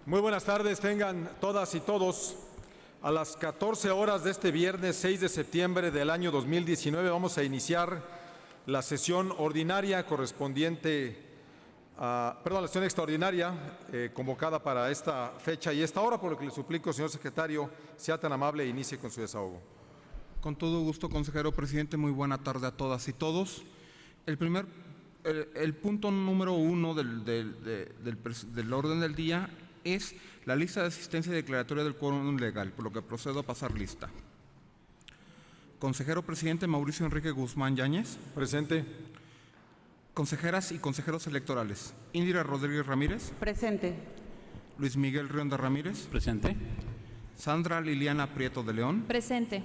Muy buenas tardes, tengan todas y todos. A las 14 horas de este viernes 6 de septiembre del año 2019 vamos a iniciar la sesión ordinaria correspondiente a, la sesión extraordinaria convocada para esta fecha y esta hora, por lo que le suplico, señor secretario, sea tan amable e inicie con su desahogo. Con todo gusto, consejero presidente, muy buena tarde a todas y todos. El punto número 1 del orden del día es la lista de asistencia y declaratoria del quórum legal, por lo que procedo a pasar lista. Consejero presidente Mauricio Enrique Guzmán Yáñez. Presente. Consejeras y consejeros electorales. Indira Rodríguez Ramírez. Presente. Luis Miguel Rionda Ramírez. Presente. Sandra Liliana Prieto de León. Presente.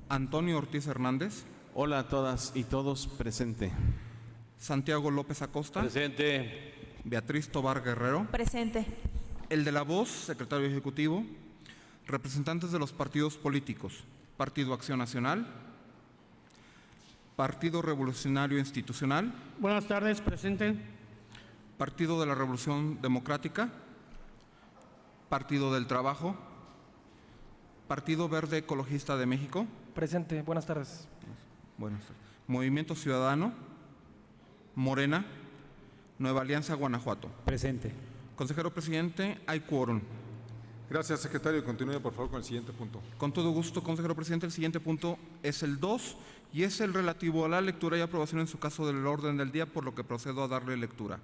Antonio Ortiz Hernández. Hola a todas y todos, presente. Santiago López Acosta. Presente. Beatriz Tobar Guerrero. Presente. El de la Voz, secretario ejecutivo. Representantes de los partidos políticos. Partido Acción Nacional. Partido Revolucionario Institucional. Buenas tardes, presente. Partido de la Revolución Democrática. Partido del Trabajo. Partido Verde Ecologista de México. Presente, buenas tardes. Buenas tardes. Movimiento Ciudadano. Morena. Nueva Alianza Guanajuato. Presente. Consejero presidente, hay quórum. Gracias, secretario. Continúe, por favor, con el siguiente punto. Con todo gusto, consejero presidente. El siguiente punto es el 2 y es el relativo a la lectura y aprobación en su caso del orden del día, por lo que procedo a darle lectura.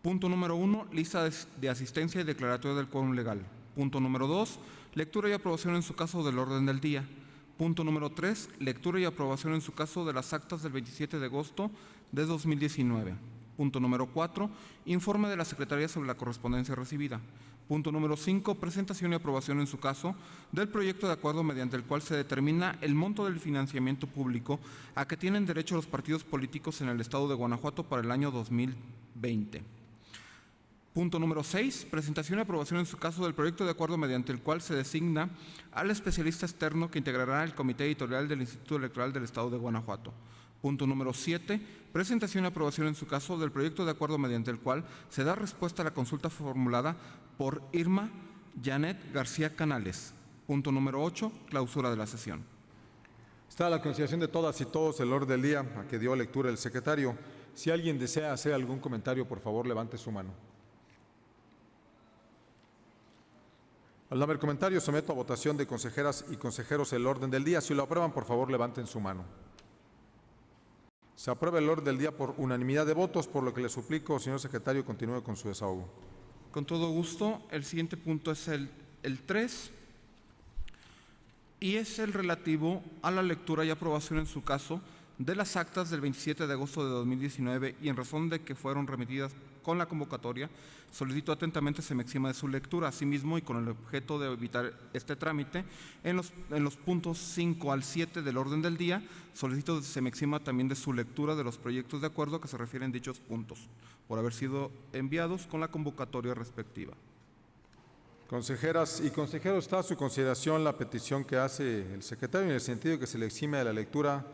Punto número 1, lista de asistencia y declaratoria del quórum legal. Punto número 2, lectura y aprobación en su caso del orden del día. Punto número 3, lectura y aprobación en su caso de las actas del 27 de agosto de 2019. Punto número 4, informe de la Secretaría sobre la correspondencia recibida. Punto número 5, presentación y aprobación en su caso del proyecto de acuerdo mediante el cual se determina el monto del financiamiento público a que tienen derecho los partidos políticos en el estado de Guanajuato para el año 2020. Punto número 6, presentación y aprobación en su caso del proyecto de acuerdo mediante el cual se designa al especialista externo que integrará el comité editorial del Instituto Electoral del estado de Guanajuato. Punto número 7, presentación y aprobación en su caso del proyecto de acuerdo mediante el cual se da respuesta a la consulta formulada por Irma Janet García Canales. Punto número 8, clausura de la sesión. Está a la consideración de todas y todos el orden del día a que dio lectura el secretario. Si alguien desea hacer algún comentario, por favor, levante su mano. Al no haber comentarios, someto a votación de consejeras y consejeros el orden del día. Si lo aprueban, por favor, levanten su mano. Se aprueba el orden del día por unanimidad de votos, por lo que le suplico, señor secretario, continúe con su desahogo. Con todo gusto, el siguiente punto es el 3 y es el relativo a la lectura y aprobación en su caso de las actas del 27 de agosto de 2019 y en razón de que fueron remitidas con la convocatoria, solicito atentamente se me exima de su lectura. Asimismo, y con el objeto de evitar este trámite, en los puntos 5 al 7 del orden del día, solicito se me exima también de su lectura de los proyectos de acuerdo que se refieren a dichos puntos, por haber sido enviados con la convocatoria respectiva. Consejeras y consejeros, está a su consideración la petición que hace el secretario en el sentido de que se le exime de la lectura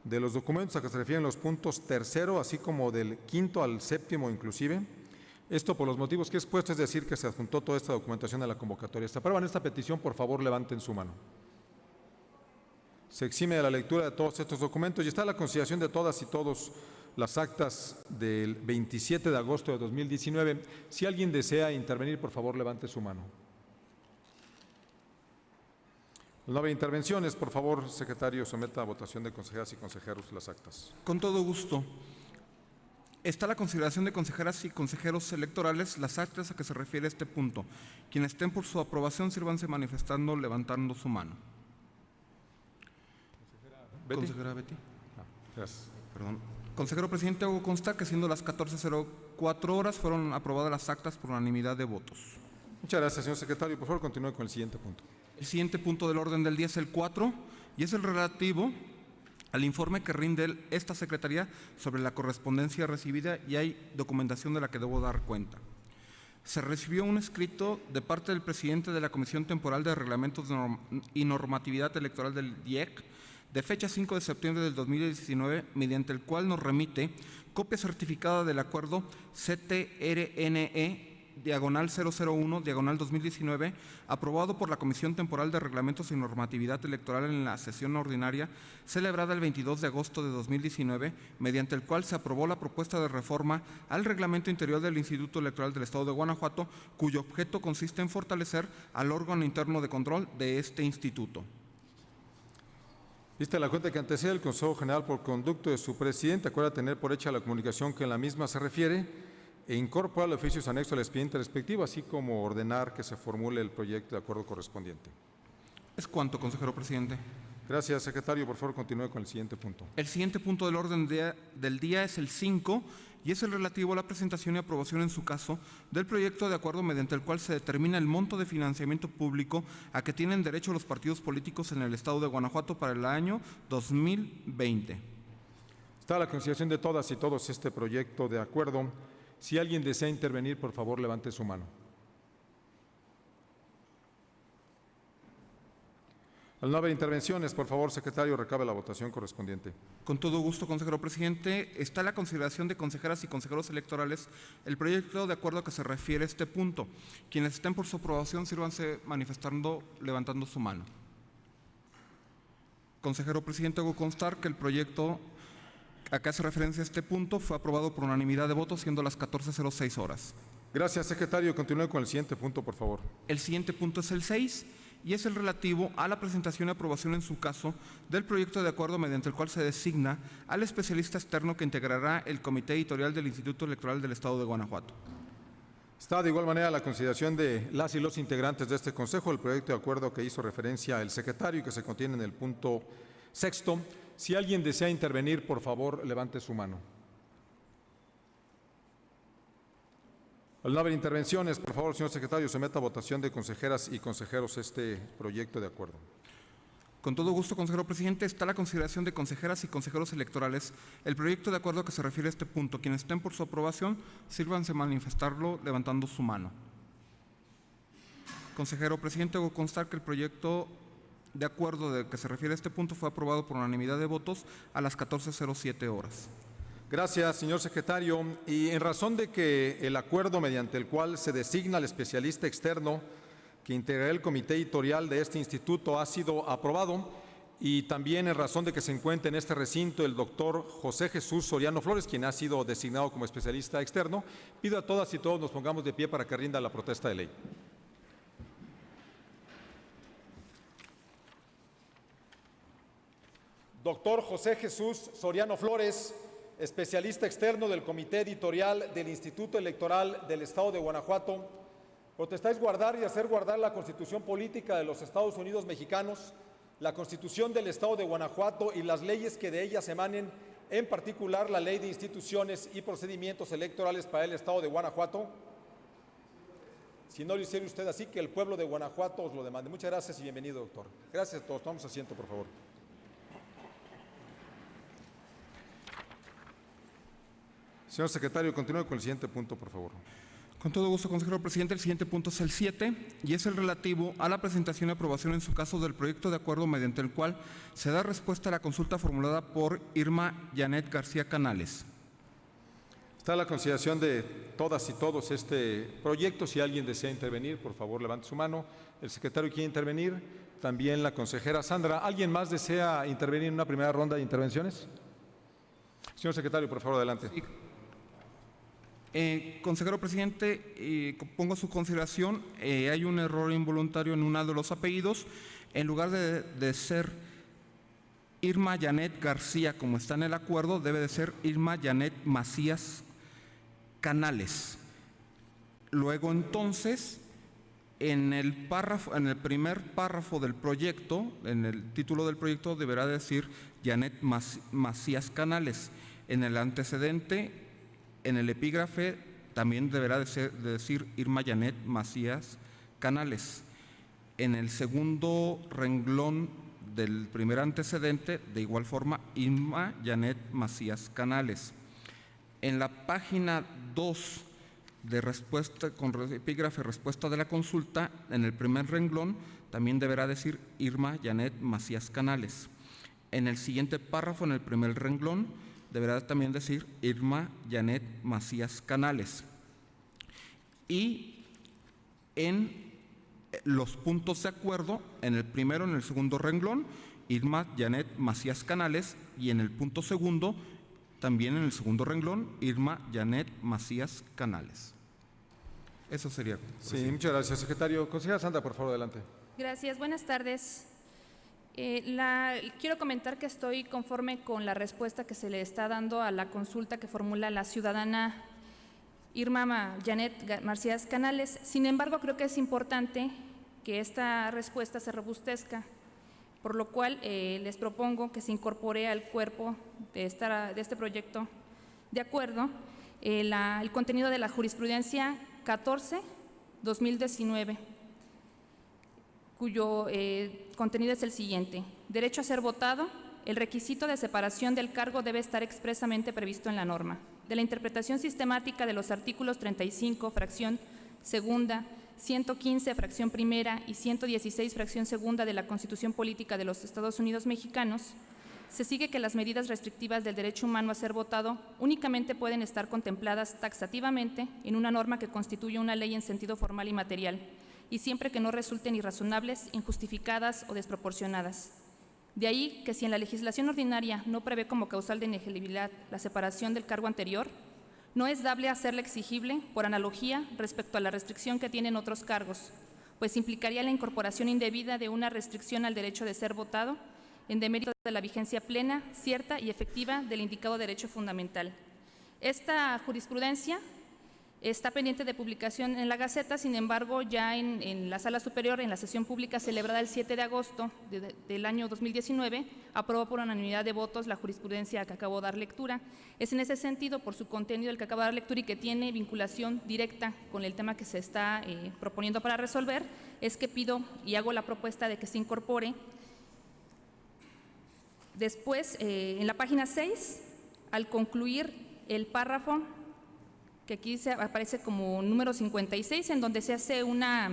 de los documentos a que se refieren los puntos 3º, así como del 5º al 7º inclusive. Esto por los motivos que he expuesto, es decir, que se adjuntó toda esta documentación a la convocatoria. ¿Se aprueban esta petición? Por favor, levanten su mano. Se exime de la lectura de todos estos documentos y está a la consideración de todas y todos las actas del 27 de agosto de 2019. Si alguien desea intervenir, por favor, levante su mano. No haber intervenciones, por favor, secretario, someta a votación de consejeras y consejeros las actas. Con todo gusto. Está a la consideración de consejeras y consejeros electorales las actas a que se refiere este punto. Quienes estén por su aprobación, sírvanse manifestando, levantando su mano. ¿Betty? Consejera Betty. Gracias. Perdón. Consejero presidente, hago constar que siendo las 14:04 horas fueron aprobadas las actas por unanimidad de votos. Muchas gracias, señor secretario. Por favor, continúe con el siguiente punto. El siguiente punto del orden del día es el 4 y es el relativo al informe que rinde esta Secretaría sobre la correspondencia recibida y hay documentación de la que debo dar cuenta. Se recibió un escrito de parte del presidente de la Comisión Temporal de Reglamentos y Normatividad Electoral del DIEC de fecha 5 de septiembre del 2019, mediante el cual nos remite copia certificada del acuerdo CTRNE diagonal 001, diagonal 2019, aprobado por la Comisión Temporal de Reglamentos y Normatividad Electoral en la sesión ordinaria celebrada el 22 de agosto de 2019, mediante el cual se aprobó la propuesta de reforma al Reglamento Interior del Instituto Electoral del Estado de Guanajuato, cuyo objeto consiste en fortalecer al órgano interno de control de este instituto. Vista la cuenta que antecede el Consejo General por conducto de su presidente, acuerda tener por hecha la comunicación que en la misma se refiere e incorporar los oficios anexos al expediente respectivo, así como ordenar que se formule el proyecto de acuerdo correspondiente. Es cuanto, consejero presidente. Gracias, secretario. Por favor, continúe con el siguiente punto. El siguiente punto del orden del día es el 5 y es el relativo a la presentación y aprobación en su caso del proyecto de acuerdo mediante el cual se determina el monto de financiamiento público a que tienen derecho los partidos políticos en el Estado de Guanajuato para el año 2020. Está a la consideración de todas y todos este proyecto de acuerdo. Si alguien desea intervenir, por favor, levante su mano. Al no haber intervenciones, por favor, secretario, recabe la votación correspondiente. Con todo gusto, consejero presidente. Está a la consideración de consejeras y consejeros electorales el proyecto de acuerdo a que se refiere este punto. Quienes estén por su aprobación, sírvanse manifestando, levantando su mano. Consejero presidente, hago constar que el proyecto a que hace referencia a este punto fue aprobado por unanimidad de votos, siendo las 14:06 horas. Gracias, secretario. Continúe con el siguiente punto, por favor. El siguiente punto es el 6 y es el relativo a la presentación y aprobación en su caso del proyecto de acuerdo mediante el cual se designa al especialista externo que integrará el Comité Editorial del Instituto Electoral del Estado de Guanajuato. Está de igual manera a la consideración de las y los integrantes de este Consejo el proyecto de acuerdo que hizo referencia el secretario y que se contiene en el punto 6. Si alguien desea intervenir, por favor, levante su mano. Al no haber intervenciones, por favor, señor secretario, someta a votación de consejeras y consejeros este proyecto de acuerdo. Con todo gusto, consejero presidente, está a la consideración de consejeras y consejeros electorales el proyecto de acuerdo que se refiere a este punto. Quienes estén por su aprobación, sírvanse manifestarlo levantando su mano. Consejero presidente, hago constar que el proyecto de acuerdo de que se refiere a este punto fue aprobado por unanimidad de votos a las 14:07 horas. Gracias, señor secretario. Y en razón de que el acuerdo mediante el cual se designa al especialista externo que integrará el comité editorial de este instituto ha sido aprobado, y también en razón de que se encuentra en este recinto el doctor José Jesús Soriano Flores, quien ha sido designado como especialista externo, pido a todas y todos nos pongamos de pie para que rinda la protesta de ley. Doctor José Jesús Soriano Flores, especialista externo del Comité Editorial del Instituto Electoral del Estado de Guanajuato, protestáis guardar y hacer guardar la Constitución Política de los Estados Unidos Mexicanos, la Constitución del Estado de Guanajuato y las leyes que de ellas emanen, en particular la Ley de Instituciones y Procedimientos Electorales para el Estado de Guanajuato. Si no lo hiciera usted así, que el pueblo de Guanajuato os lo demande. Muchas gracias y bienvenido, doctor. Gracias a todos. Tomamos asiento, por favor. Señor secretario, continúe con el siguiente punto, por favor. Con todo gusto, consejero presidente. El siguiente punto es el 7 y es el relativo a la presentación y aprobación en su caso del proyecto de acuerdo mediante el cual se da respuesta a la consulta formulada por Irma Janet García Canales. Está a la consideración de todas y todos este proyecto. Si alguien desea intervenir, por favor, levante su mano. El secretario quiere intervenir, también la consejera Sandra. ¿Alguien más desea intervenir en una primera ronda de intervenciones? Señor secretario, por favor, adelante. Sí. Consejero presidente, pongo a su consideración, hay un error involuntario en uno de los apellidos. En lugar de ser Irma Janet García, como está en el acuerdo, debe de ser Irma Janet Macías Canales. Luego, entonces, en el primer párrafo del proyecto, en el título del proyecto, deberá decir Janet Macías Canales. En el antecedente, en el epígrafe, también deberá de decir Irma Janet Macías Canales. En el segundo renglón del primer antecedente, de igual forma, Irma Janet Macías Canales. En la página 2 de respuesta con epígrafe respuesta de la consulta, en el primer renglón, también deberá decir Irma Janet Macías Canales. En el siguiente párrafo, en el primer renglón, deberá también decir Irma Janet Macías Canales. y en los puntos de acuerdo, en el primero, en el segundo renglón, Irma Janet Macías Canales, y en el punto segundo, también en el segundo renglón, Irma Janet Macías Canales. Eso sería. Sí, muchas gracias, secretario. Consejera Sandra, por favor, adelante. Gracias, buenas tardes. Quiero comentar que estoy conforme con la respuesta que se le está dando a la consulta que formula la ciudadana Irma Janet Macías Canales. Sin embargo, creo que es importante que esta respuesta se robustezca, por lo cual les propongo que se incorpore al cuerpo de este proyecto de acuerdo el contenido de la jurisprudencia 14/2019, cuyo contenido es el siguiente: derecho a ser votado. El requisito de separación del cargo debe estar expresamente previsto en la norma. De la interpretación sistemática de los artículos 35, fracción segunda, 115, fracción primera y 116, fracción segunda de la Constitución Política de los Estados Unidos Mexicanos, se sigue que las medidas restrictivas del derecho humano a ser votado únicamente pueden estar contempladas taxativamente en una norma que constituye una ley en sentido formal y material, y siempre que no resulten irrazonables, injustificadas o desproporcionadas. De ahí que si en la legislación ordinaria no prevé como causal de inelegibilidad la separación del cargo anterior, no es dable hacerla exigible por analogía respecto a la restricción que tienen otros cargos, pues implicaría la incorporación indebida de una restricción al derecho de ser votado en demérito de la vigencia plena, cierta y efectiva del indicado derecho fundamental. Esta jurisprudencia está pendiente de publicación en la Gaceta. Sin embargo, ya en la Sala Superior, en la sesión pública celebrada el 7 de agosto del año 2019, aprobó por unanimidad de votos la jurisprudencia que acabo de dar lectura. Es en ese sentido, por su contenido, el que acabo de dar lectura y que tiene vinculación directa con el tema que se está proponiendo para resolver, es que pido y hago la propuesta de que se incorpore. Después, en la página 6, al concluir el párrafo que aquí aparece como número 56, en donde se hace una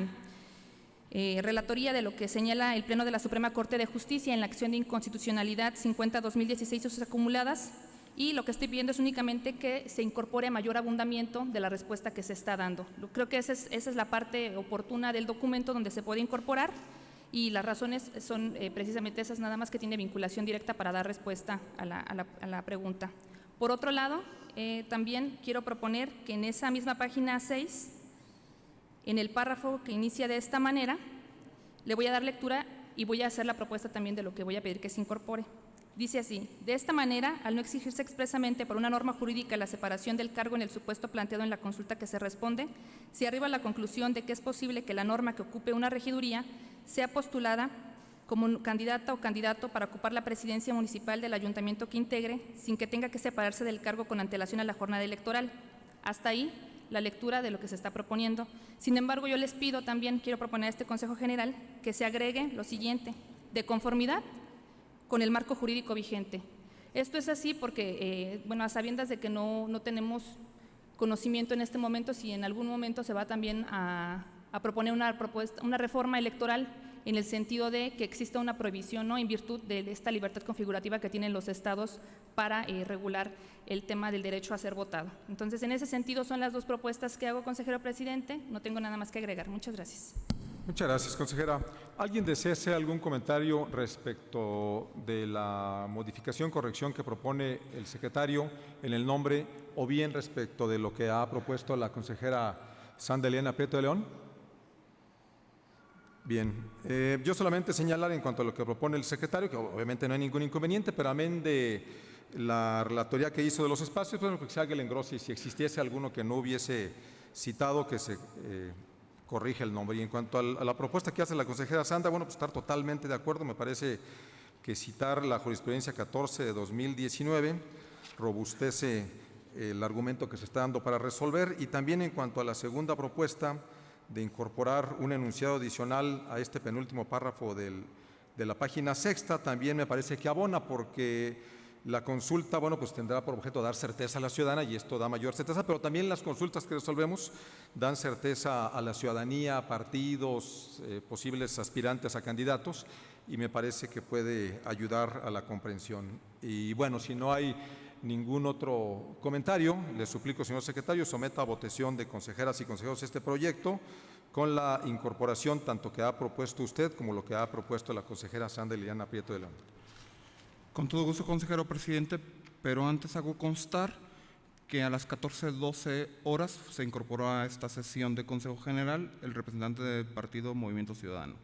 relatoría de lo que señala el Pleno de la Suprema Corte de Justicia en la acción de inconstitucionalidad 50/2016 y sus acumuladas, y lo que estoy pidiendo es únicamente que se incorpore mayor abundamiento de la respuesta que se está dando. Creo que esa es la parte oportuna del documento donde se puede incorporar, y las razones son precisamente esas, nada más, que tiene vinculación directa para dar respuesta a la pregunta. Por otro lado, también quiero proponer que en esa misma página 6, en el párrafo que inicia de esta manera, le voy a dar lectura y voy a hacer la propuesta también de lo que voy a pedir que se incorpore. Dice así: de esta manera, al no exigirse expresamente por una norma jurídica la separación del cargo en el supuesto planteado en la consulta que se responde, se arriba a la conclusión de que es posible que la norma que ocupe una regiduría sea postulada como candidata o candidato para ocupar la presidencia municipal del ayuntamiento que integre, sin que tenga que separarse del cargo con antelación a la jornada electoral. Hasta ahí la lectura de lo que se está proponiendo. Sin embargo, yo les pido también, quiero proponer a este Consejo General, que se agregue lo siguiente: de conformidad con el marco jurídico vigente. Esto es así porque, a sabiendas de que no tenemos conocimiento en este momento si en algún momento se va también a proponer una reforma electoral, en el sentido de que exista una prohibición, ¿no?, en virtud de esta libertad configurativa que tienen los estados para regular el tema del derecho a ser votado. Entonces, en ese sentido son las dos propuestas que hago, consejero presidente. No tengo nada más que agregar. Muchas gracias. Muchas gracias, consejera. ¿Alguien desea hacer algún comentario respecto de la modificación, corrección que propone el secretario en el nombre, o bien respecto de lo que ha propuesto la consejera Sandra Eliana Prieto de León? Bien, yo solamente señalar en cuanto a lo que propone el secretario, que obviamente no hay ningún inconveniente, pero amén de la relatoría que hizo de los espacios, bueno, que se haga el engrose, y si existiese alguno que no hubiese citado, que se corrige el nombre. Y en cuanto a la propuesta que hace la consejera Sandra, bueno, pues estar totalmente de acuerdo. Me parece que citar la jurisprudencia 14 de 2019 robustece el argumento que se está dando para resolver. Y también en cuanto a la segunda propuesta de incorporar un enunciado adicional a este penúltimo párrafo de la página sexta, también me parece que abona, porque la consulta, bueno, pues tendrá por objeto dar certeza a la ciudadana, y esto da mayor certeza, pero también las consultas que resolvemos dan certeza a la ciudadanía, a partidos, posibles aspirantes a candidatos, y me parece que puede ayudar a la comprensión. Y bueno, si no hay ningún otro comentario, le suplico, señor secretario, someta a votación de consejeras y consejeros este proyecto con la incorporación tanto que ha propuesto usted como lo que ha propuesto la consejera Sandra Liliana Prieto de León. Con todo gusto, consejero presidente, pero antes hago constar que a las 14:12 horas se incorporó a esta sesión de Consejo General el representante del partido Movimiento Ciudadano.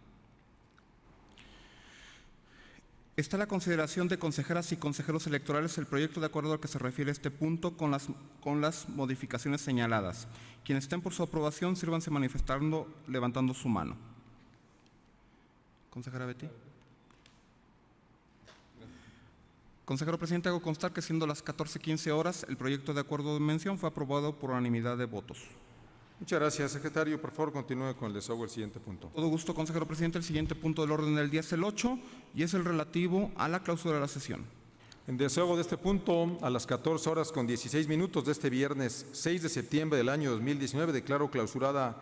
Está la consideración de consejeras y consejeros electorales el proyecto de acuerdo al que se refiere este punto con las modificaciones señaladas. Quienes estén por su aprobación, sírvanse manifestando, levantando su mano. Consejera Betty. Consejero presidente, hago constar que siendo las 14:15 horas, el proyecto de acuerdo de mención fue aprobado por unanimidad de votos. Muchas gracias, secretario. Por favor, continúe con el desahogo del siguiente punto. Todo gusto, consejero presidente. El siguiente punto del orden del día es el 8 y es el relativo a la clausura de la sesión. En desahogo de este punto, a las 14:16 de este viernes 6 de septiembre del año 2019, declaro clausurada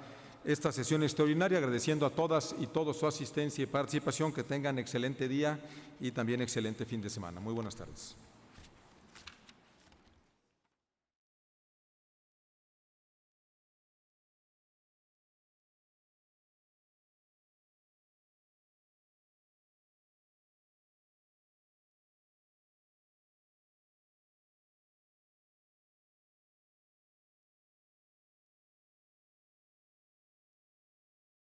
esta sesión extraordinaria, agradeciendo a todas y todos su asistencia y participación. Que tengan excelente día y también excelente fin de semana. Muy buenas tardes.